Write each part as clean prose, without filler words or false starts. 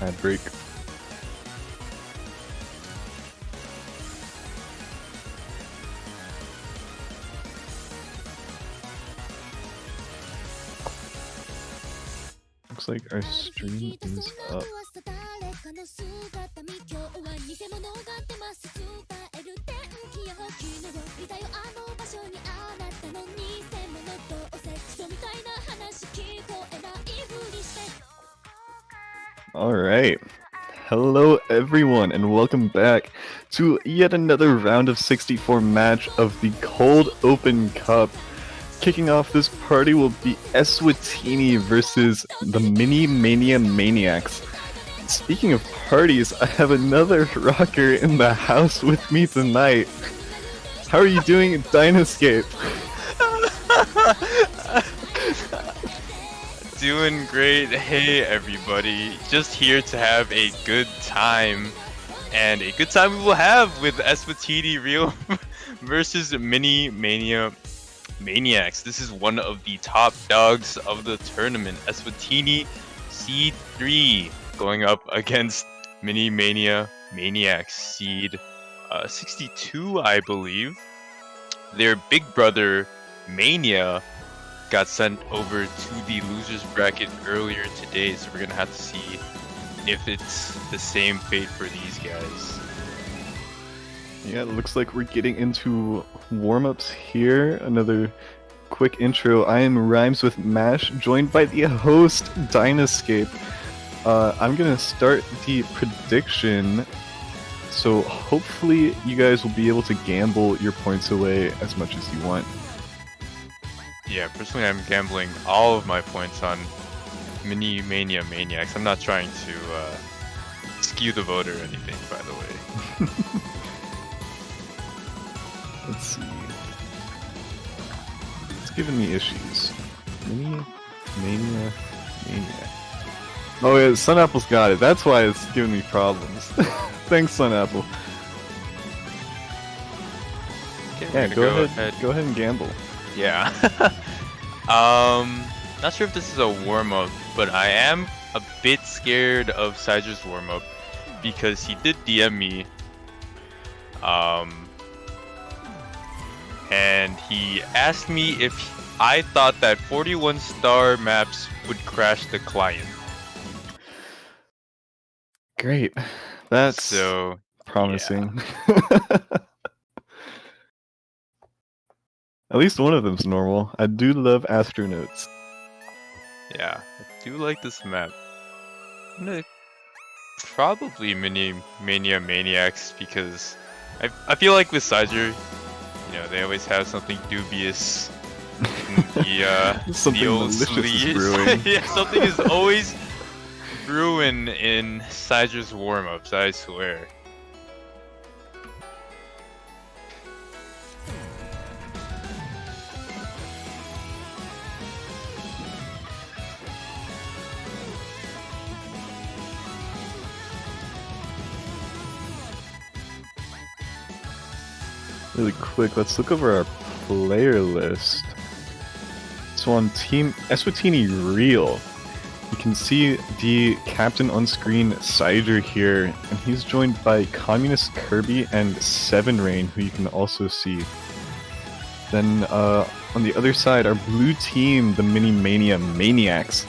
Ad break. Looks like our stream is up. Alright. Hello everyone and welcome back to yet another round of 64 match of the Cold Open Cup. Kicking off this party will be Eswatini versus the Mini Mania Maniacs. Speaking of parties, I have another rocker in the house with me tonight. How are you doing, Dynascape? Doing great. Hey everybody, just here to have a good time, and a good time we will have with eswatini Real versus Mini Mania Maniacs. This is one of the top dogs of the tournament. eswatini Seed 3 going up against Mini Mania Maniacs Seed 62, I believe. Their big brother Mania got sent over to the losers bracket earlier today, so we're gonna have to see if it's the same fate for these guys. Yeah, it looks like we're getting into warm-ups here. Another quick intro. I am Rhymes with Mash, joined by the host, Dynascape. I'm gonna start the prediction, so hopefully you guys will be able to gamble your points away as much as you want. Yeah, personally I'm gambling all of my points on Mini Mania Maniacs. I'm not trying to skew the vote or anything, by the way. Let's see. It's giving me issues. Mini Mania Maniac. Oh yeah, Sun Apple's got it. That's why it's giving me problems. Thanks, Sun Apple. Okay, Yeah, go ahead. Go ahead and gamble. Yeah. Not sure if this is a warm-up, but I am a bit scared of Sider's warm-up because he did DM me. And he asked me if I thought that 41-star maps would crash the client. Great. That's so promising. Yeah. At least one of them's normal. I do love astronauts. Yeah, I do like this map. I'm gonna probably Mini Mania Maniacs because I feel like with Sizer, you know, they always have something dubious in Something the old malicious is sleeves. brewing. Yeah, something is always brewing in Sizer's warm-ups, I swear. Really quick, let's look over our player list. So on Team eswatini Real, you can see the captain on screen, Cider here, and he's joined by Communist Kirby and Seven Rain, who you can also see. Then on the other side, our blue team, the Mini Mania Maniacs,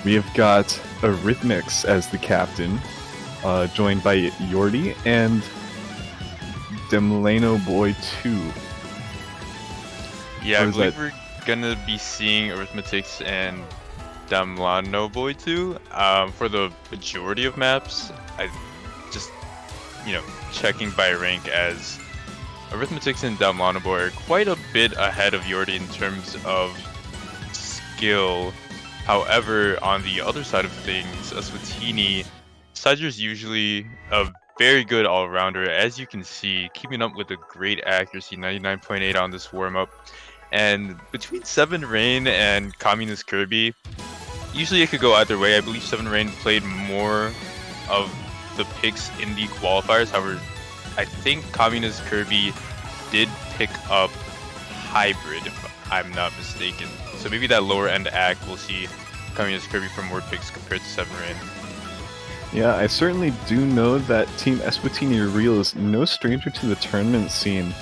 we have got Arithmix as the captain, joined by Yordi and Demlano Boy 2. Yeah, I believe we're gonna be seeing Arithmetics and Demlano Boy 2 for the majority of maps. I just, you know, checking by rank, as Arithmetics and Demlano Boy are quite a bit ahead of Yordi in terms of skill. However, on the other side of things, eswatini, Sizer's usually a very good all-rounder, as you can see, keeping up with a great accuracy, 99.8 on this warm-up. And between Seven Rain and Communist Kirby, usually it could go either way. I believe Seven Rain played more of the picks in the qualifiers. However, I think Communist Kirby did pick up Hybrid, if I'm not mistaken. So maybe that lower end act will see Communist Kirby for more picks compared to Seven Rain. Yeah, I certainly do know that Team Eswatini Real is no stranger to the tournament scene.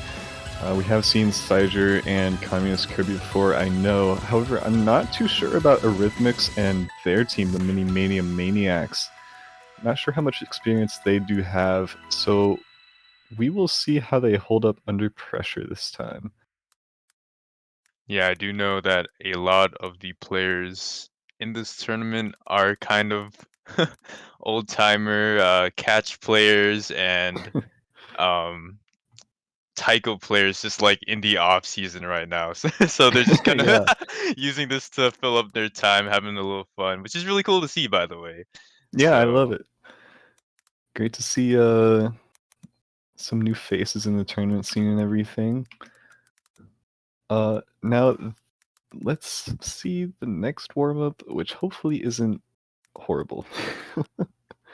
We have seen Cyger and Communist Kirby before, I know. However, I'm not too sure about Arithmix and their team, the Mini Mania Maniacs. Not sure how much experience they do have, so we will see how they hold up under pressure this time. Yeah, I do know that a lot of the players in this tournament are kind of old timer catch players and um Taiko players just like in the off season right now. So they're just kind of Yeah, using this to fill up their time, having a little fun, which is really cool to see, by the way. yeah, I love So it. Great to see some new faces in the tournament scene and everything. Now let's see the next warm up, which hopefully isn't horrible.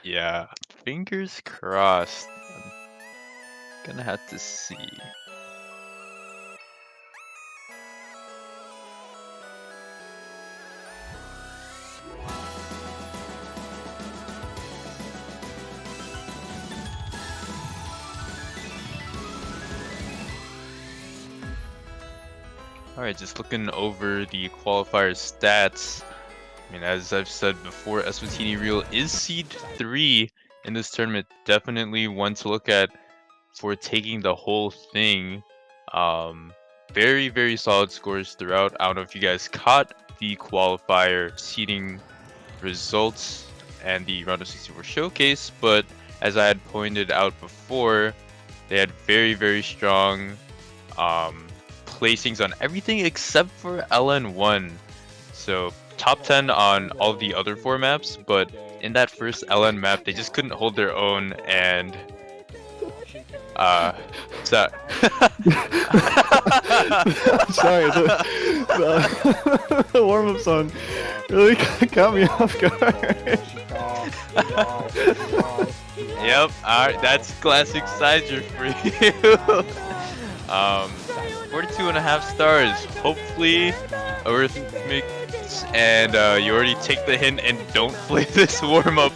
yeah, fingers crossed. I'm gonna have to see. Alright, just looking over the qualifier stats. I mean, as I've said before, eswatini Real is seed 3 in this tournament. Definitely one to look at for taking the whole thing. Very, very solid scores throughout. I don't know if you guys caught the qualifier seeding results and the round of 64 showcase, but as I had pointed out before, they had very, very strong placings on everything except for LN1. So top 10 on all the other 4 maps, but in that first LN map, they just couldn't hold their own, and so Sorry, the warm-up song really caught me off guard. Yep, alright, that's classic Cyger for you. 42.5 stars. Hopefully, Arithmix, and you already take the hint and don't play this warm-up.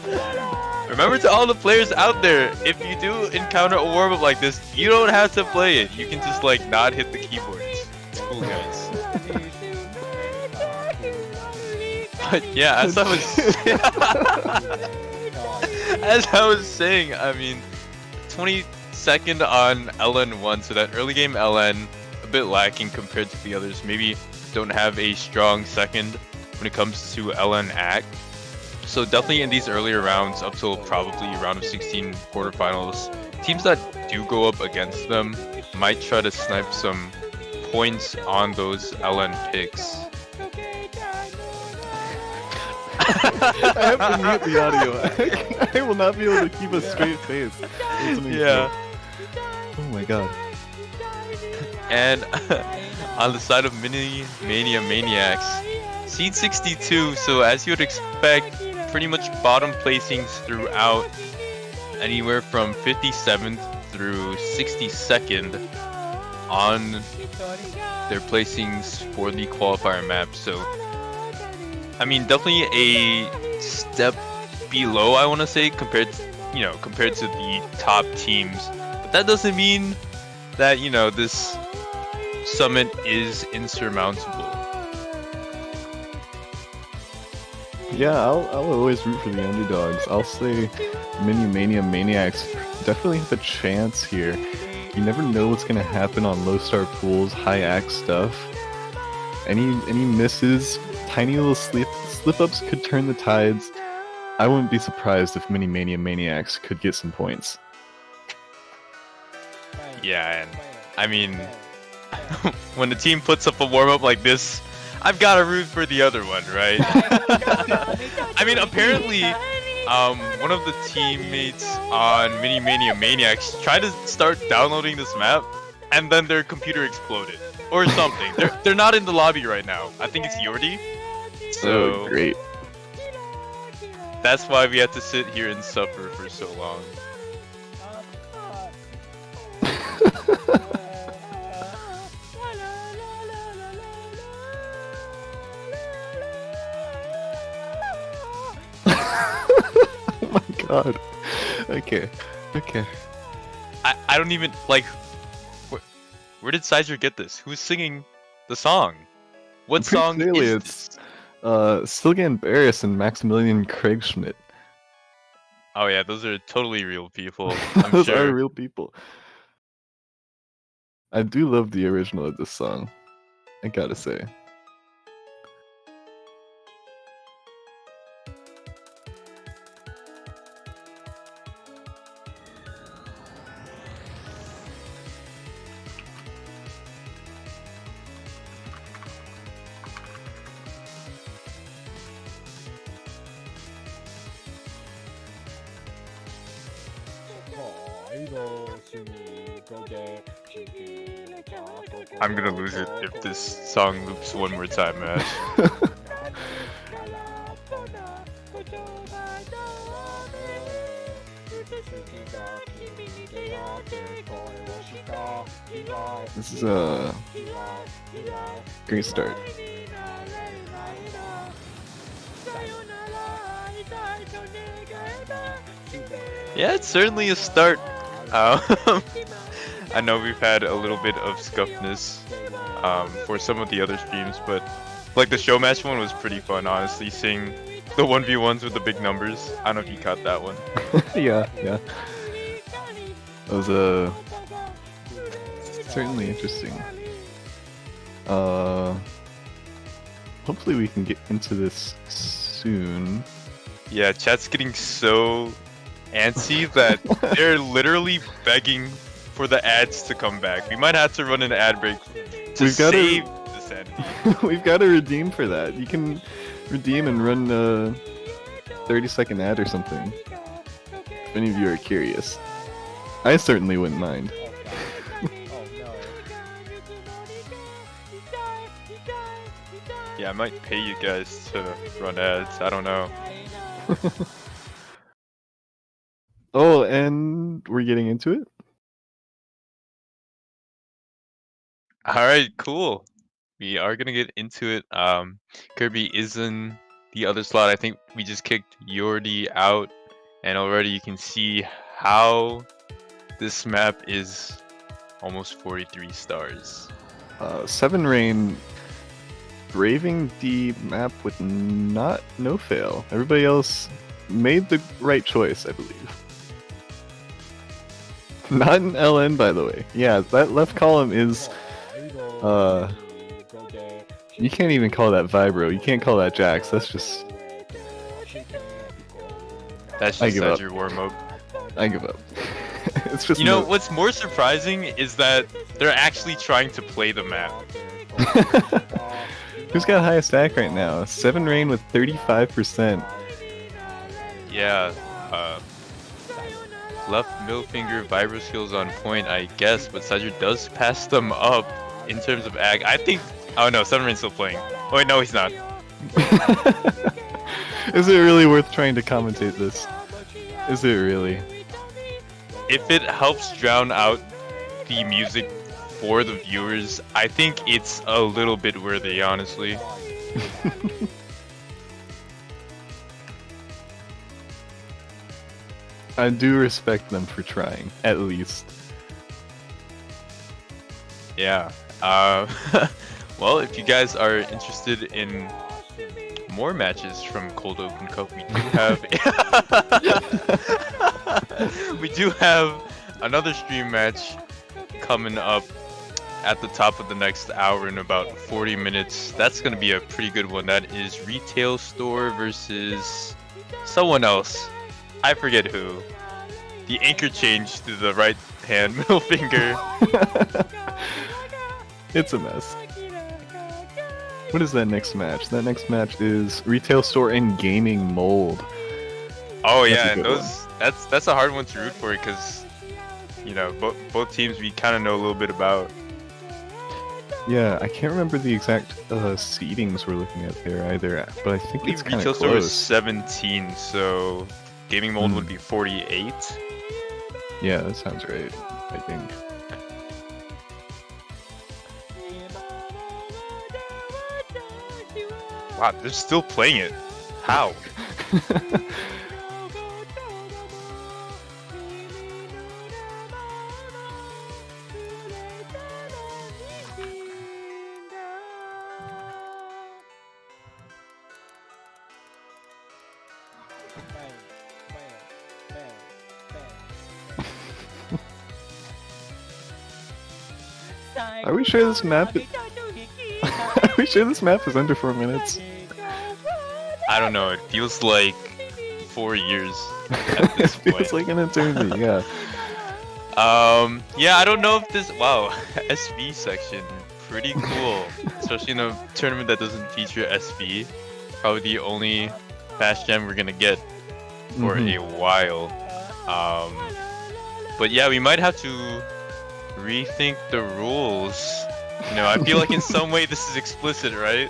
Remember, to all the players out there, if you do encounter a warm-up like this, you don't have to play it. You can just like not hit the keyboard. It's cool, guys. But yeah, as I was saying, I mean, 22nd on LN1, so that early game LN a bit lacking compared to the others. Maybe don't have a strong second when it comes to LN act. So definitely in these earlier rounds, up till probably round of 16 quarterfinals, teams that do go up against them might try to snipe some points on those LN picks. I have to mute the audio. I will not be able to keep a straight face. Yeah. Oh my god. And on the side of Mini Mania Maniacs, seed 62, so as you would expect, pretty much bottom placings throughout, anywhere from 57th through 62nd on their placings for the qualifier map. So I mean, definitely a step below, I want to say, compared to the top teams. But that doesn't mean that, this summit is insurmountable. Yeah, I'll always root for the underdogs. I'll say Mini Mania Maniacs definitely have a chance here. You never know what's gonna happen on low star pools, high act stuff. Any misses, tiny little slip ups could turn the tides. I wouldn't be surprised if Mini Mania Maniacs could get some points. Yeah, and I mean, when the team puts up a warm up like this, I've got to root for the other one, right? I mean, apparently, one of the teammates on Mini Mania Maniacs tried to start downloading this map, and then their computer exploded or something. They're not in the lobby right now. I think it's Yordi. So Oh, great. That's why we had to sit here and suffer for so long. Oh my god. Okay. Okay. I don't even like. Where did Sizer get this? Who's singing the song? What I'm pretty song clearly is it's this? Sylgan Barris and Maximilian Craig Schmidt. Oh yeah, those are totally real people. I'm Those are sure. real people. I do love the original of this song, I gotta say. I'm gonna lose it if this song loops one more time, man. This is a great start. Yeah, it's certainly a start. Um, I know we've had a little bit of scuffness for some of the other streams, but like the show match one was pretty fun, honestly, seeing the 1v1s with the big numbers. I don't know if you caught that one. Yeah. That was certainly interesting. Hopefully we can get into this soon. Yeah, chat's getting so antsy that they're literally begging for the ads to come back. We might have to run an ad break to save the sanity. We've got to redeem for that. You can redeem and run a 30-second ad or something. If any of you are curious. I certainly wouldn't mind. Yeah, I might pay you guys to run ads. I don't know. Oh, and we're getting into it? Alright, cool. We are gonna get into it. Kirby is in the other slot. I think we just kicked Yordi out, and already you can see how this map is almost 43 stars. 7 Rain braving the map with no fail. Everybody else made the right choice, I believe. Not an LN, by the way. Yeah, that left column is you can't even call that Vibro. You can't call that Jax. That's just your warm up. I give up. It's just what's more surprising is that they're actually trying to play the map. Who's got highest stack right now? 7 Rain with 35%. Yeah, left middle finger vibro skills on point, I guess, but Cedric does pass them up in terms of ag. I think. Oh no, 7 Rain's still playing. Oh wait, no, he's not. Is it really worth trying to commentate this? Is it really? If it helps drown out the music for the viewers, I think it's a little bit worthy, honestly. I do respect them for trying, at least. Yeah. Well, if you guys are interested in more matches from Cold Open Cup, we do have another stream match coming up at the top of the next hour in about 40 minutes. That's going to be a pretty good one. That is Retail Store versus someone else. I forget who. The anchor changed to the right hand middle finger. It's a mess. What is that next match? That next match is Retail Store and Gaming Mold. Oh yeah, and that's a hard one to root for because both teams we kind of know a little bit about. Yeah, I can't remember the exact seedings we're looking at there either, but I think it's kind Retail of Store close. is 17, so Gaming Mold would be 48. Yeah, that sounds right, I think. Wow, they're still playing it. How? Are we sure this map? Are we sure this map is under 4 minutes? I don't know. It feels like 4 years at this It feels point. like an eternity. Yeah. Yeah, I don't know if this. Wow, SV section, pretty cool. Especially in a tournament that doesn't feature SV. Probably the only fast gem we're gonna get for a while. But yeah, we might have to rethink the rules. You know, I feel like in some way this is explicit, right?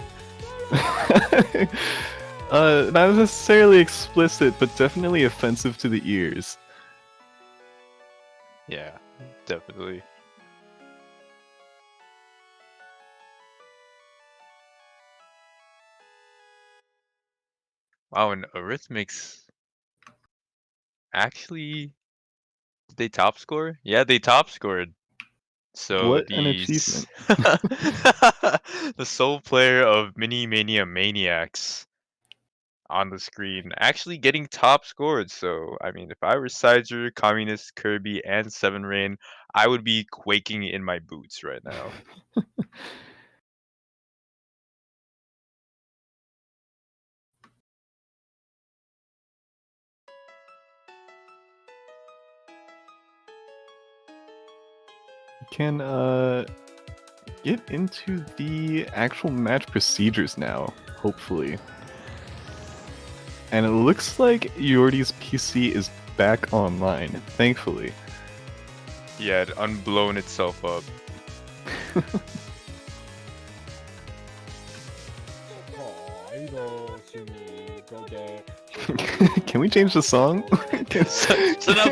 Not necessarily explicit, but definitely offensive to the ears. Yeah, definitely. Wow, and Arithmetics actually, did they top score? Yeah, they top scored. So What an these achievement. the sole player of Mini Mania Maniacs on the screen actually getting top scored. So I mean, if I were Sizer, Communist, Kirby, and Seven Rain, I would be quaking in my boots right now. We can get into the actual match procedures now, hopefully. And it looks like Yordi's PC is back online, thankfully. Yeah, it unblown itself up. Can we change the song? So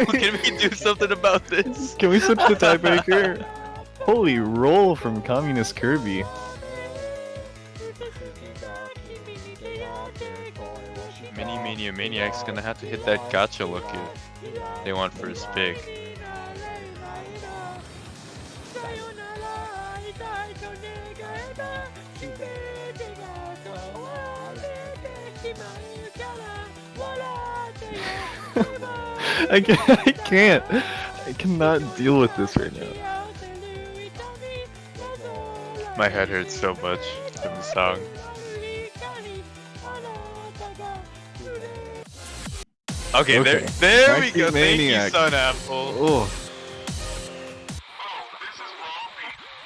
can we do something about this? Can we switch to tiebreaker? Holy roll from Communist Kirby. Mini Mania Maniac's gonna have to hit that gotcha look if they want first pick. I can't. I cannot deal with this right now. My head hurts so much from the song. Okay, there we go. Thank you, Sun Apple. Oh.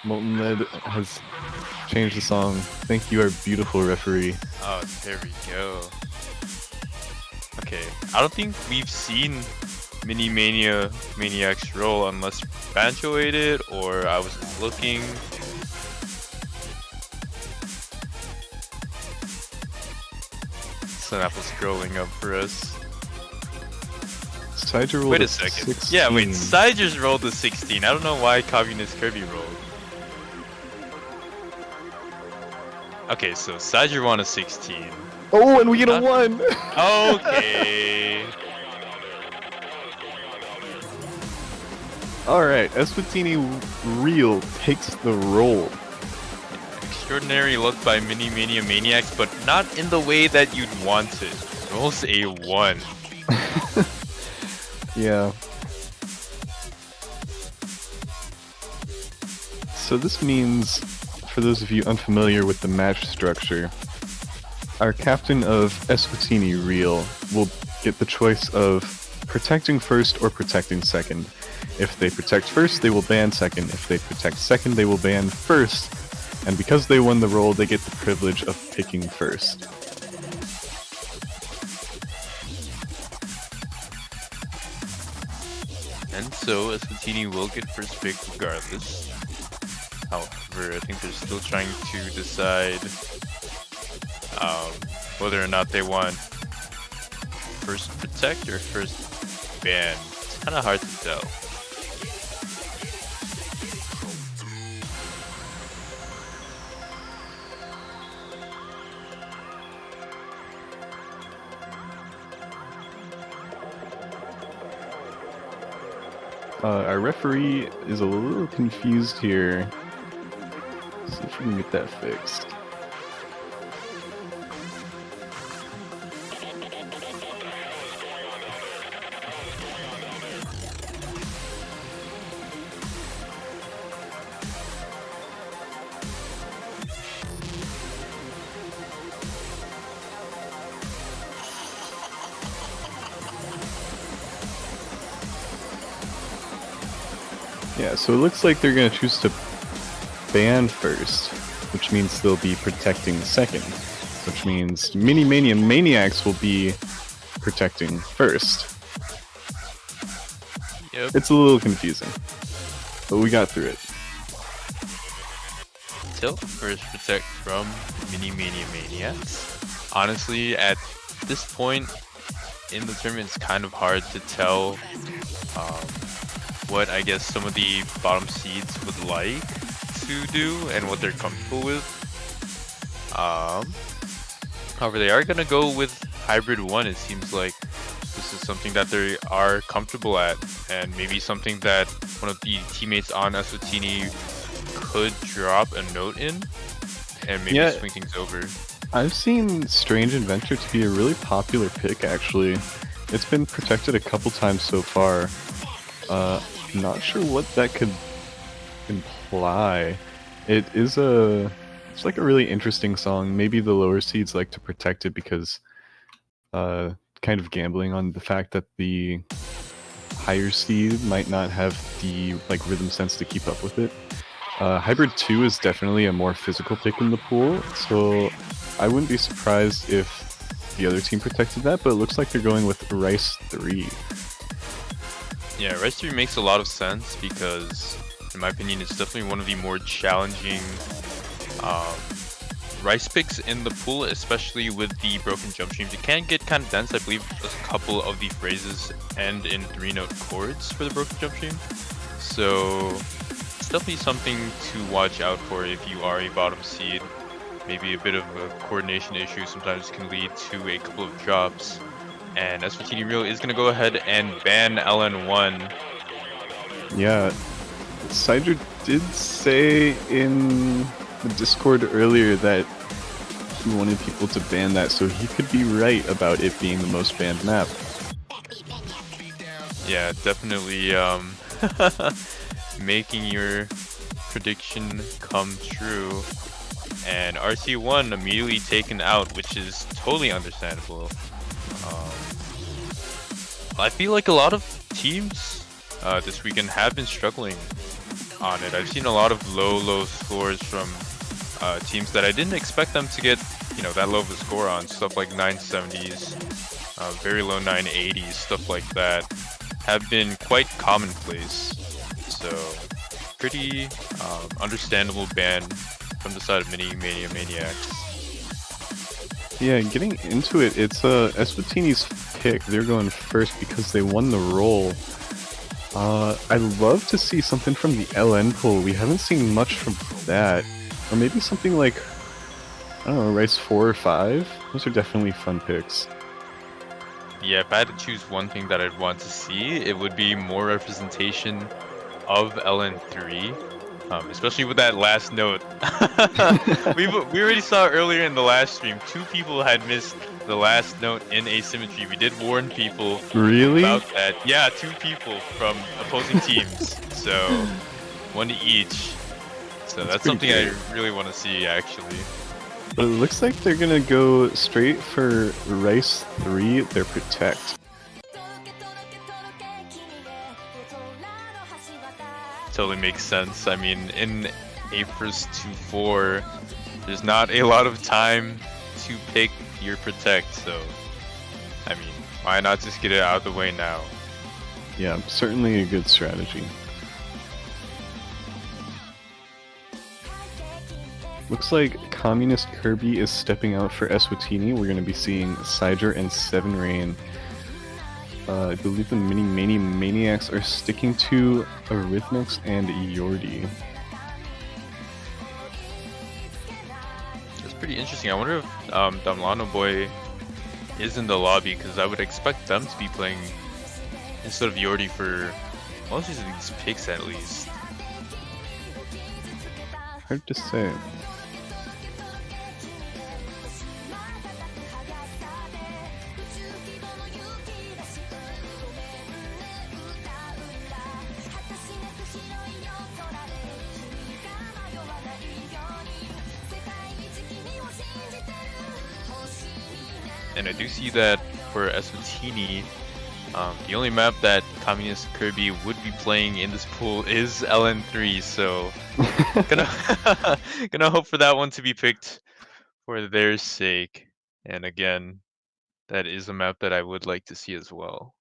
Molten Lead has changed the song. Thank you, our beautiful referee. Oh, there we go. Okay, I don't think we've seen Mini Mania Maniacs roll unless Bancho ate it or I was looking. Sun Apple scrolling up for us. Wait a second. 16. Yeah, wait. Sider's rolled a 16. I don't know why Communist Kirby rolled. Okay, so Sider won a 16. Oh, and we get a 1! Okay. Alright, eswatini Real takes the roll. Extraordinary look by Mini Mania Maniacs, but not in the way that you'd want it. Rolls a 1. Yeah. So this means, for those of you unfamiliar with the match structure, our captain of eswatini Real will get the choice of protecting first or protecting second. If they protect first, they will ban second. If they protect second, they will ban first. And because they won the roll, they get the privilege of picking first. And so eswatini will get first pick regardless. However, I think they're still trying to decide whether or not they want first protect or first ban. It's kind of hard to tell. Our referee is a little confused here. Let's see if we can get that fixed. Yeah, so it looks like they're going to choose to ban first, which means they'll be protecting second, which means Mini Mania Maniacs will be protecting first. Yep. It's a little confusing, but we got through it. Tilt first protect from Mini Mania Maniacs. Honestly, at this point in the tournament, it's kind of hard to tell what I guess some of the bottom seeds would like to do and what they're comfortable with. However, they are going to go with Hybrid 1. It seems like this is something that they are comfortable at, and maybe something that one of the teammates on eswatini could drop a note in and maybe swing things over. I've seen Strange Adventure to be a really popular pick, actually. It's been protected a couple times so far. Not sure what that could imply. It's like a really interesting song. Maybe the lower seeds like to protect it because kind of gambling on the fact that the higher seed might not have the rhythm sense to keep up with it. Hybrid 2 is definitely a more physical pick in the pool, so I wouldn't be surprised if the other team protected that, but it looks like they're going with Rice 3. Yeah, Rice 3 makes a lot of sense because, in my opinion, it's definitely one of the more challenging Rice picks in the pool, especially with the broken jump streams. It can get kind of dense. I believe a couple of the phrases end in 3-note chords for the broken jump stream. So it's definitely something to watch out for if you are a bottom seed. Maybe a bit of a coordination issue sometimes can lead to a couple of drops. And eswatini Real is going to go ahead and ban LN1. Yeah, Cider did say in the Discord earlier that he wanted people to ban that, so he could be right about it being the most banned map. Yeah, definitely making your prediction come true. And RC1 immediately taken out, which is totally understandable. I feel like a lot of teams this weekend have been struggling on it. I've seen a lot of low scores from teams that I didn't expect them to get, that low of a score on. Stuff like 970s, very low 980s, stuff like that have been quite commonplace. So pretty understandable ban from the side of Mini Mania Maniacs. Yeah, getting into it, it's eswatini's pick. They're going first because they won the roll. I'd love to see something from the LN pool. We haven't seen much from that. Or maybe something like, I don't know, Rice 4 or 5? Those are definitely fun picks. Yeah, if I had to choose one thing that I'd want to see, it would be more representation of LN3. Especially with that last note. we already saw earlier in the last stream, 2 people had missed the last note in asymmetry. We did warn people about that. Yeah, 2 people from opposing teams. So 1 to each. So that's something I really want to see, actually. But it looks like they're gonna go straight for Rice 3, their protect. Totally makes sense. I mean, in Apris 2-4, there's not a lot of time to pick your protect, so I mean, why not just get it out of the way now? Yeah, certainly a good strategy. Looks like Communist Kirby is stepping out for eswatini. We're going to be seeing Cider and 7 Rain. I believe the Mini Mania Maniacs are sticking to Arithmex and Yordi. That's pretty interesting. I wonder if Damlano Boy is in the lobby, because I would expect them to be playing instead of Yordi for most of these picks at least. Hard to say. And I do see that for eswatini, The only map that Communist Kirby would be playing in this pool is LN3, so gonna gonna hope for that one to be picked for their sake. And again, that is a map that I would like to see as well.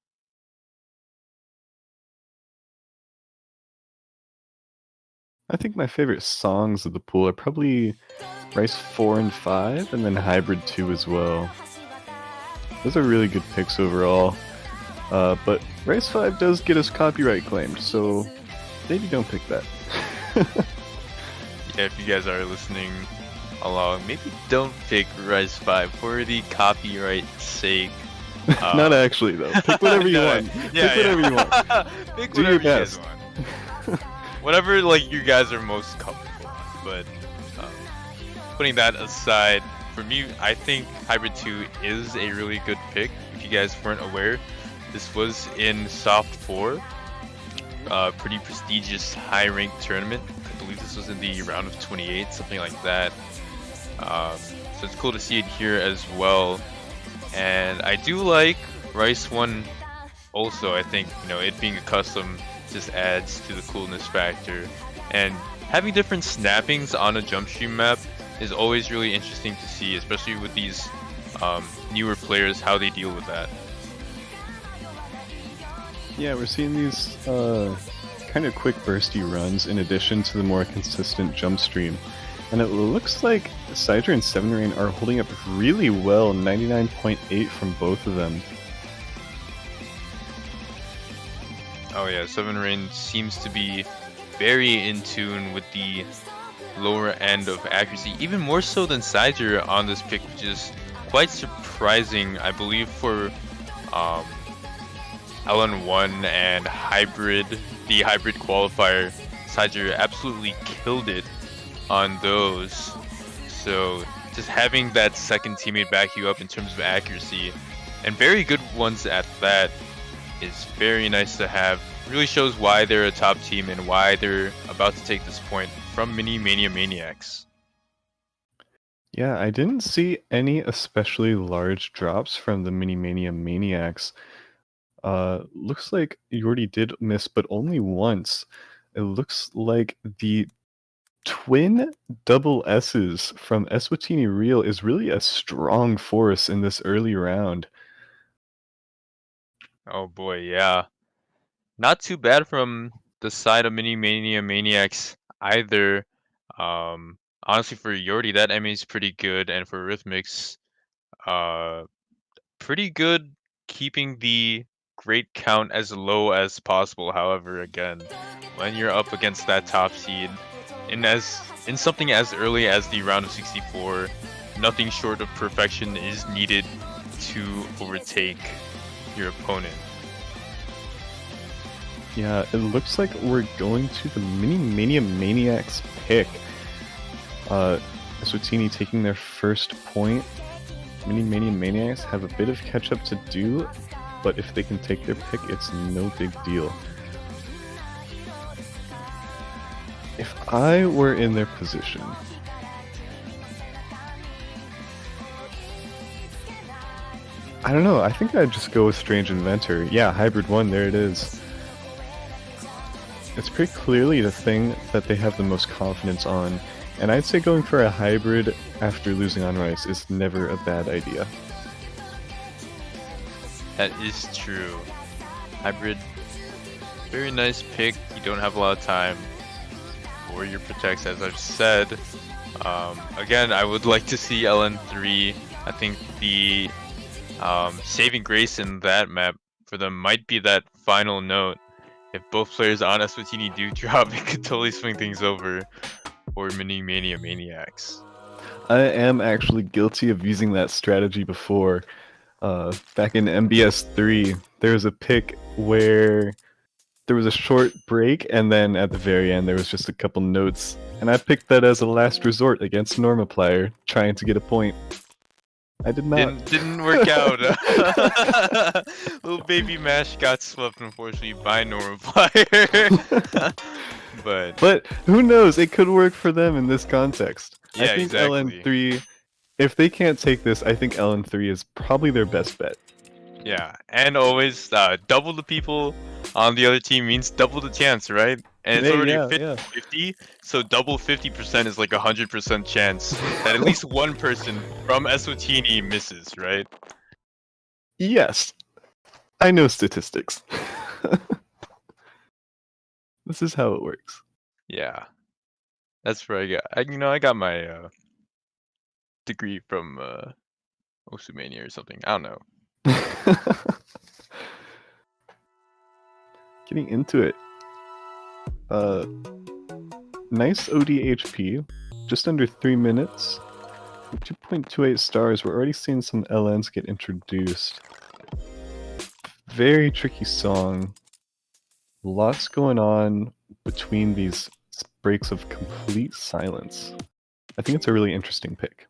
I think my favorite songs of the pool are probably Rice 4 and 5, and then Hybrid 2 as well. Those are really good picks overall. But Rice 5 does get us copyright claimed, so maybe don't pick that. Yeah, if you guys are listening along, maybe don't pick Rise 5 for the copyright sake. Not actually, though. Pick whatever you want. Yeah, Pick whatever you want. Pick Do whatever your you guys best. want. Whatever like you guys are most comfortable on. But putting that aside, for me, I think Hybrid 2 is a really good pick. If you guys weren't aware, this was in Soft 4. Pretty prestigious high-ranked tournament. I believe this was in the round of 28, something like that. So it's cool to see it here as well. And I do like Rice 1 also. I think, you know, it being a custom just adds to the coolness factor. And having different snappings on a jump stream map is always really interesting to see, especially with these newer players, how they deal with that. Yeah, we're seeing these kind of quick bursty runs in addition to the more consistent jump stream. And it looks like Sidra and 7 Rain are holding up really well, 99.8 from both of them. Oh yeah, 7 Rain seems to be very in tune with the lower end of accuracy, even more so than Sidra on this pick, which is quite surprising, I believe, for LN1 and Hybrid, the Hybrid qualifier. Sidra absolutely killed it on those. So just having that second teammate back you up in terms of accuracy, and very good ones at that, is very nice to have. Really shows why they're a top team and why they're about to take this point from Mini Mania Maniacs. Yeah, I didn't see any especially large drops from the Mini Mania Maniacs. Looks like Yordi did miss, but only once. It looks like the twin double S's from Eswatini Real is really a strong force in this early round. Oh boy, yeah. Not too bad from the side of Mini Mania Maniacs either. Honestly, for Yordi, that MA is pretty good, and for Rhythmics, pretty good keeping the great count as low as possible. However, again, when you're up against that top seed, in something as early as the round of 64, nothing short of perfection is needed to overtake your opponent. Yeah, it looks like we're going to the Mini Mania Maniacs pick. Eswatini taking their first point. Mini Mania Maniacs have a bit of catch up to do, but if they can take their pick, it's no big deal. If I were in their position, I don't know, I think I'd just go with Strange Inventor. Yeah, Hybrid 1, there it is. It's pretty clearly the thing that they have the most confidence on, and I'd say going for a hybrid after losing on Rice is never a bad idea. That is true. Hybrid, very nice pick. You don't have a lot of time. Warrior protects, as I've said. Again, I would like to see LN3. I think the saving grace in that map for them might be that final note. If both players on Eswatini do drop, it could totally swing things over for Mini Mania Maniacs. I am actually guilty of using that strategy before. Back in MBS 3, there was a pick where there was a short break, and then at the very end there was just a couple notes, and I picked that as a last resort against Normaplier, trying to get a point. I did not. Didn't work out. Little baby Mash got swept, unfortunately, by Normaplier. But who knows? It could work for them in this context. Yeah, I think exactly. LN3, if they can't take this, I think LN3 is probably their best bet. Yeah, and always double the people on the other team means double the chance, right? And it's Hey, already a yeah, 50-50, so double 50% is like 100% chance that at least one person from eswatini misses, right? yes, I know statistics. This is how it works. Yeah, that's where I got. I got my degree from Osumania or something. I don't know. Getting into it. Nice ODHP, just under 3 minutes. 2.28 stars. We're already seeing some LNs get introduced. Very tricky song. Lots going on between these breaks of complete silence. I think it's a really interesting pick.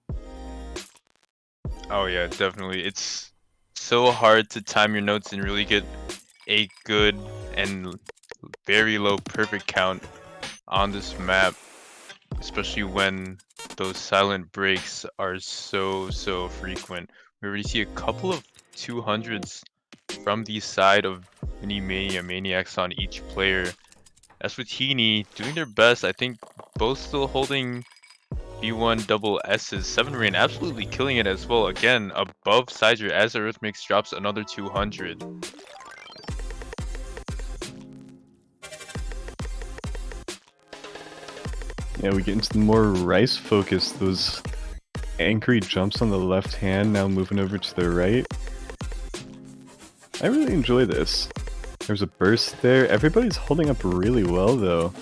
Oh yeah, definitely. It's so hard to time your notes and really get a good and very low perfect count on this map, especially when those silent breaks are so frequent. We already see a couple of 200s from the side of Mini Mania Maniacs on each player. eswatini doing their best. I think both still holding B1 double S's. 7 Rain absolutely killing it as well. Again, above Sizer as Arithmix drops another 200. Yeah, we get into the more Rice focus. Those anchory jumps on the left hand, now moving over to the right. I really enjoy this. There's a burst there. Everybody's holding up really well, though.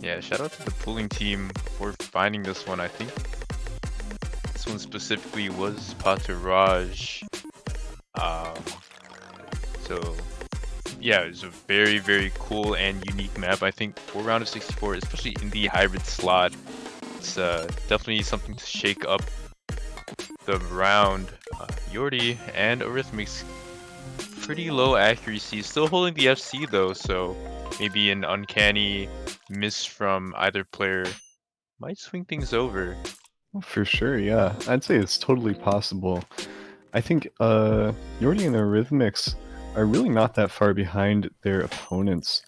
Yeah, shout out to the pooling team for finding this one. I think this one specifically was Patiraj. So yeah, it's a very cool and unique map. I think for round of 64, especially in the hybrid slot, it's definitely something to shake up the round. Yordi and Arithmix pretty low accuracy, still holding the FC though, so maybe an uncanny miss from either player might swing things over. For sure, yeah. I'd say it's totally possible. I think Yordi and Arithmix are really not that far behind their opponents.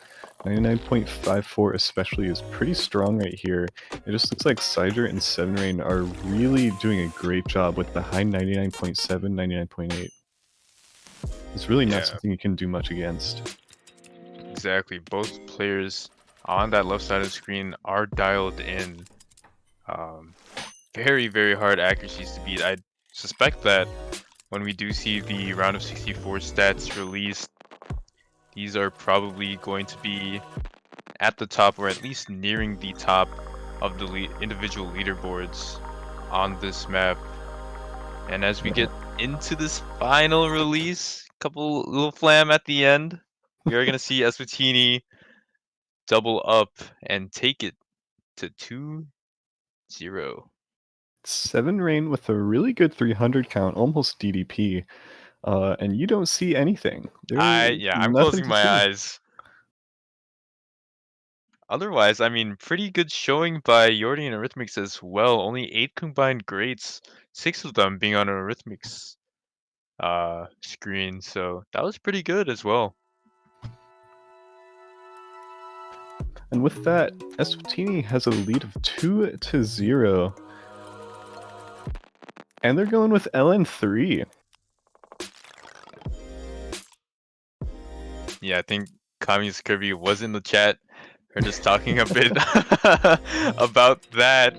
99.54 especially is pretty strong right here. It just looks like Cider and 7 Rain are really doing a great job with the high 99.7, 99.8. It's really not Yeah, something you can do much against. exactly. Both players on that left side of the screen are dialed in. Very hard accuracies to beat. I suspect that when we do see the round of 64 stats released, these are probably going to be at the top or at least nearing the top of the individual leaderboards on this map. And as we get into this final release, couple little flam at the end, we are going to see eswatini double up and take it to 2-0. 7 Rain with a really good 300 count, almost DDP, and you don't see anything. There's I'm nothing closing to my see. eyes. Otherwise, I mean, pretty good showing by Yordi and Arithmix as well. Only 8 combined grades, 6 of them being on an Arithmix screen, so that was pretty good as well. And with that, eswatini has a lead of 2-0. And they're going with LN3. Yeah, I think Communist Kirby was in the chat. Heard us talking a bit about that,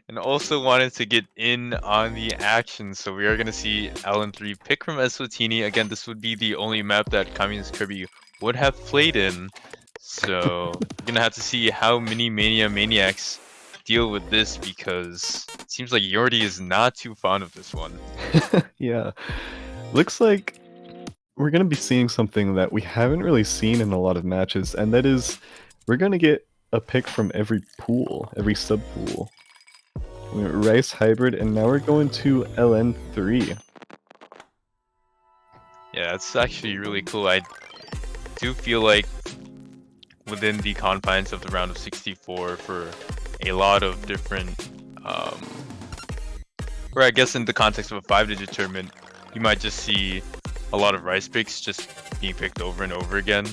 and also wanted to get in on the action. So we are going to see LN3 pick from eswatini. Again, this would be the only map that Communist Kirby would have played in. So we're going to have to see how Mini Mania Maniacs deal with this, because it seems like Yordi is not too fond of this one. Yeah. Looks like we're going to be seeing something that we haven't really seen in a lot of matches, and that is we're going to get a pick from every pool, every sub-pool. We went Rice Hybrid, and now we're going to LN3. Yeah, that's actually really cool. I do feel like within the confines of the round of 64, for a lot of different Where I guess in the context of a 5-digit tournament, you might just see a lot of rice picks just being picked over and over again.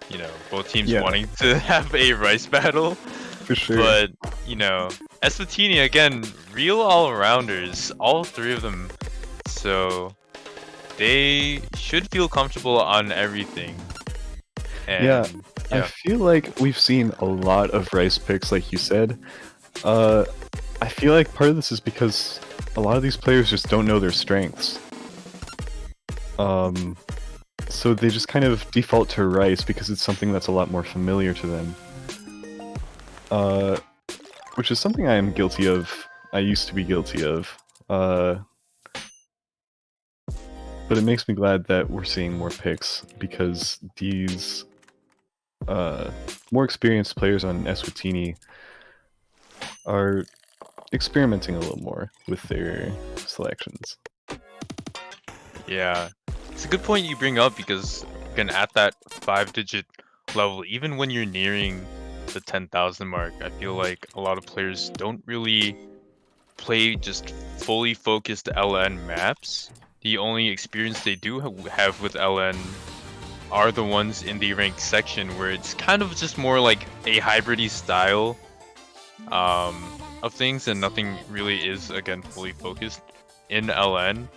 You know, both teams Yeah. wanting to have a rice battle. For sure. But, you know, eswatini, again, real all-arounders, all three of them. So, they should feel comfortable on everything. And, Yeah, I feel like we've seen a lot of rice picks, like you said. I feel like part of this is because a lot of these players just don't know their strengths. So they just kind of default to rice because it's something that's a lot more familiar to them. Which is something I am guilty of. I used to be guilty of. But it makes me glad that we're seeing more picks because these more experienced players on eswatini are experimenting a little more with their selections. yeah, it's a good point you bring up because, again, at that 5-digit level, even when you're nearing the 10,000 mark, I feel like a lot of players don't really play just fully focused LN maps. The only experience they do have with LN are the ones in the ranked section where it's kind of just more like a hybridy style of things, and nothing really is, again, fully focused in LN.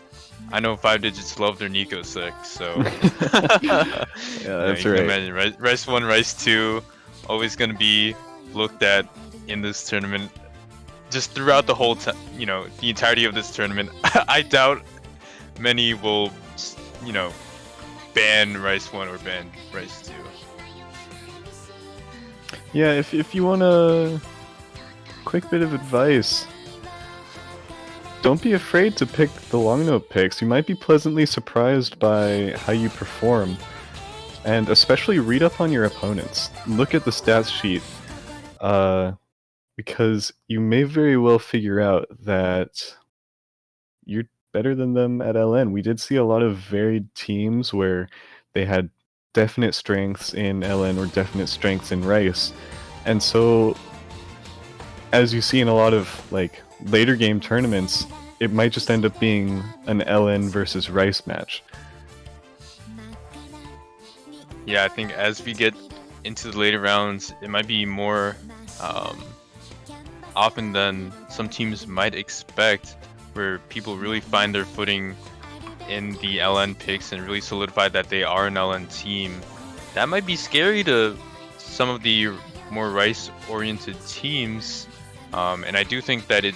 I know 5-digits love their Nico sec, so Yeah, that's you can right. imagine, Rice 1, Rice 2, always gonna be looked at in this tournament. Just throughout the whole, the entirety of this tournament, I doubt many will, ban Rice 1 or ban Rice 2. Yeah, if you want a quick bit of advice, don't be afraid to pick the long note picks. You might be pleasantly surprised by how you perform. And especially read up on your opponents. Look at the stats sheet. Because you may very well figure out that you're better than them at LN. We did see a lot of varied teams where they had definite strengths in LN or definite strengths in Rice. And so, as you see in a lot of like later game tournaments, it might just end up being an LN versus Rice match. Yeah, I think as we get into the later rounds, it might be more often than some teams might expect, where people really find their footing in the LN picks and really solidify that they are an LN team. That might be scary to some of the more Rice-oriented teams, and I do think that it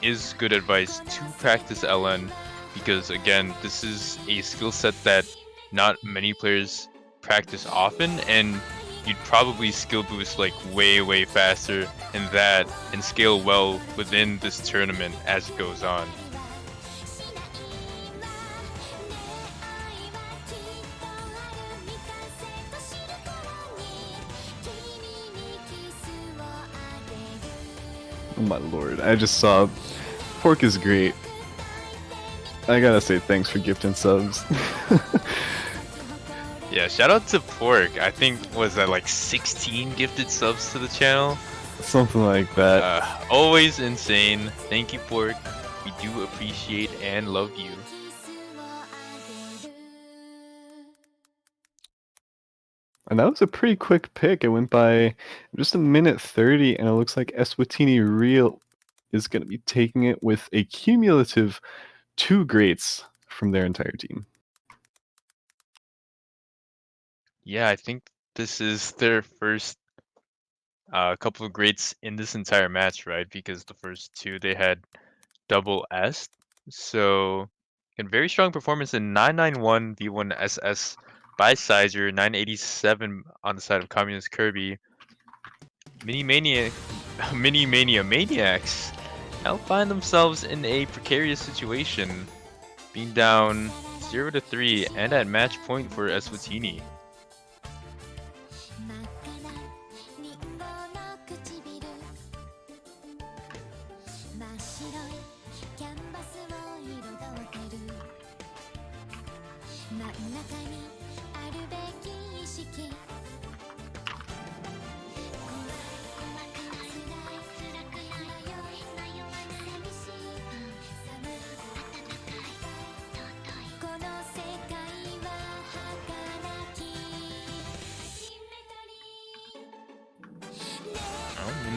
is good advice to practice LN because, again, this is a skill set that not many players practice often, and you'd probably skill boost like way faster in that and scale well within this tournament as it goes on. Oh my lord, I just saw Pork is great. I gotta say thanks for gifting subs. Yeah, shout out to Pork. I think, was that like 16 gifted subs to the channel? Something like that. Always insane. Thank you, Pork. We do appreciate and love you. And that was a pretty quick pick. It went by just a minute 30, and it looks like eswatini Real is going to be taking it with a cumulative 2 greats from their entire team. Yeah, I think this is their first couple of greats in this entire match, right? Because the first two they had double S. So, a very strong performance in 991 V1 SS by Sizer, 987 on the side of Communist Kirby. Mini Mania Maniacs now find themselves in a precarious situation, being down 0-3 and at match point for eswatini.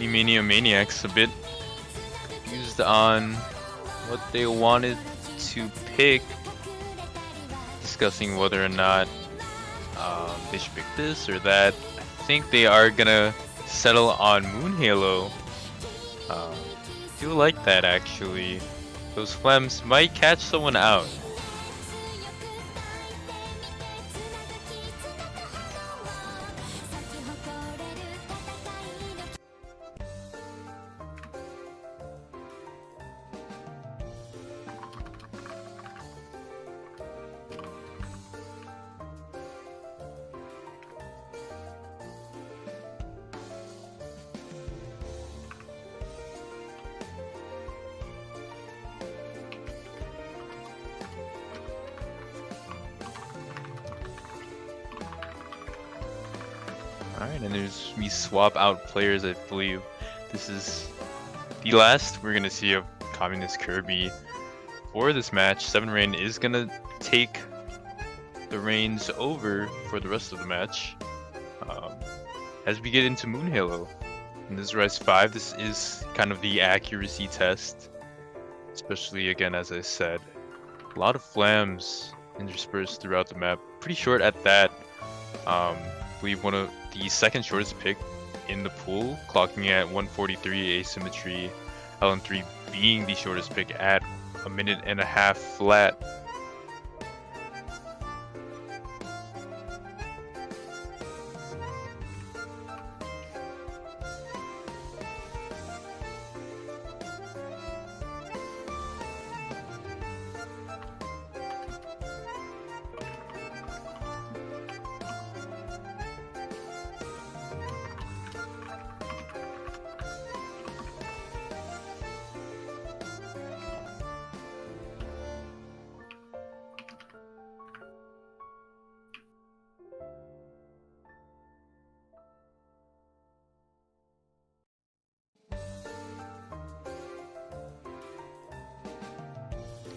Mini Mania Maniacs a bit confused on what they wanted to pick, discussing whether or not they should pick this or that. I think they are gonna settle on Moon Halo. Do like that actually. Those flames might catch someone out. Alright, and we swap out players, I believe. This is the last we're gonna see of Communist Kirby for this match. Seven Rain is gonna take the reins over for the rest of the match. As we get into Moon Halo. In this Rise 5, this is kind of the accuracy test. Especially, again, as I said, a lot of flams interspersed throughout the map. Pretty short at that. I believe one of the second shortest pick in the pool, clocking at 143 asymmetry. LN3 being the shortest pick at 1.5 minutes flat.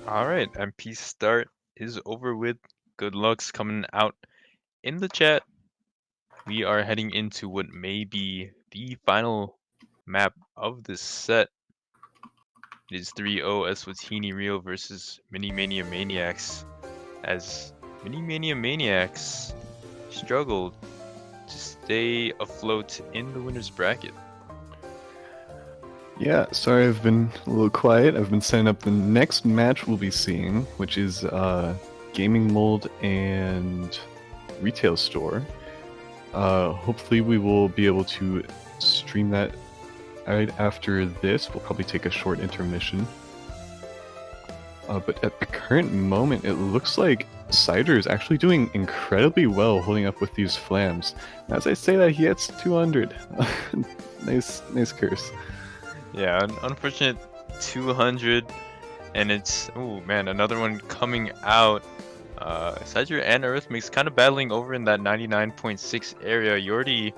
Alright, MP start is over with. Good luck's coming out in the chat. We are heading into what may be the final map of this set. It is 3-0 eswatini Rio versus Mini Mania Maniacs, as Mini Mania Maniacs struggled to stay afloat in the winner's bracket. Yeah, sorry I've been a little quiet. I've been setting up the next match we'll be seeing, which is Gaming Mold and Retail Store. Hopefully we will be able to stream that right after this. We'll probably take a short intermission. But at the current moment, it looks like Cider is actually doing incredibly well holding up with these flams. And as I say that, he hits 200. nice curse. Yeah, an unfortunate 200, and it's, oh man, another one coming out. Cider and Arithmix kind of battling over in that 99.6 area. Yordi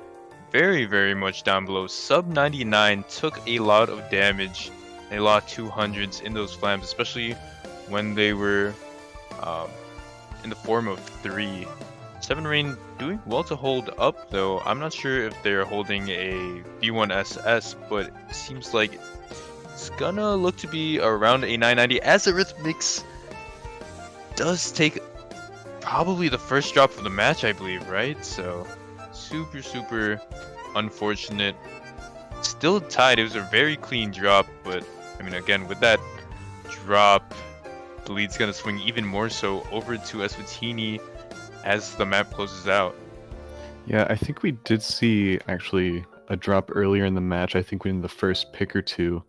very much down below. Sub 99 took a lot of damage. A lot of 200s in those flams, especially when they were in the form of 3. Seven Rain doing well to hold up though. I'm not sure if they're holding a V1SS, but it seems like it's gonna look to be around a 990 as Arithmix does take probably the first drop of the match, I believe, right? So super unfortunate. Still tied. It was a very clean drop, but I mean, again, with that drop, the lead's gonna swing even more so over to eswatini as the map closes out. Yeah, I think we did see actually a drop earlier in the match. I think in the first pick or two.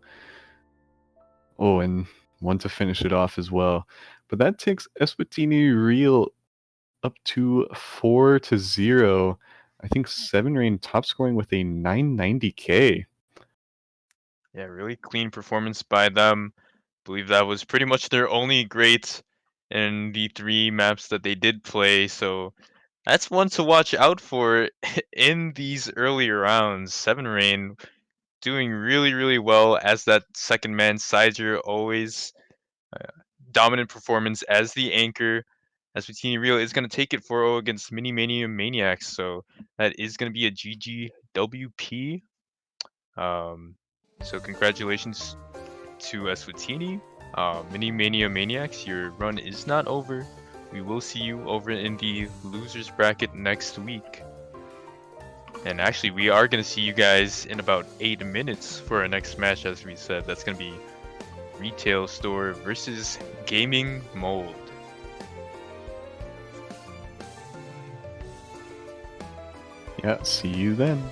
Oh, and one to finish it off as well. But that takes eswatini Real up to 4-0. I think Seven Rain top scoring with a 990k. Yeah, really clean performance by them. Believe that was pretty much their only great in the 3 maps that they did play, so that's one to watch out for in these earlier rounds. Seven Rain doing really well as that second man. Sizer always dominant performance as the anchor. eswatini Real is going to take it 4-0 against Mini Mania Maniacs, so that is going to be a GGWP. So congratulations to eswatini. Mini Mania Maniacs, your run is not over. We will see you over in the losers bracket next week. And actually, we are going to see you guys in about 8 minutes for our next match, as we said. That's going to be Retail Store versus Gaming Mold. Yeah, see you then.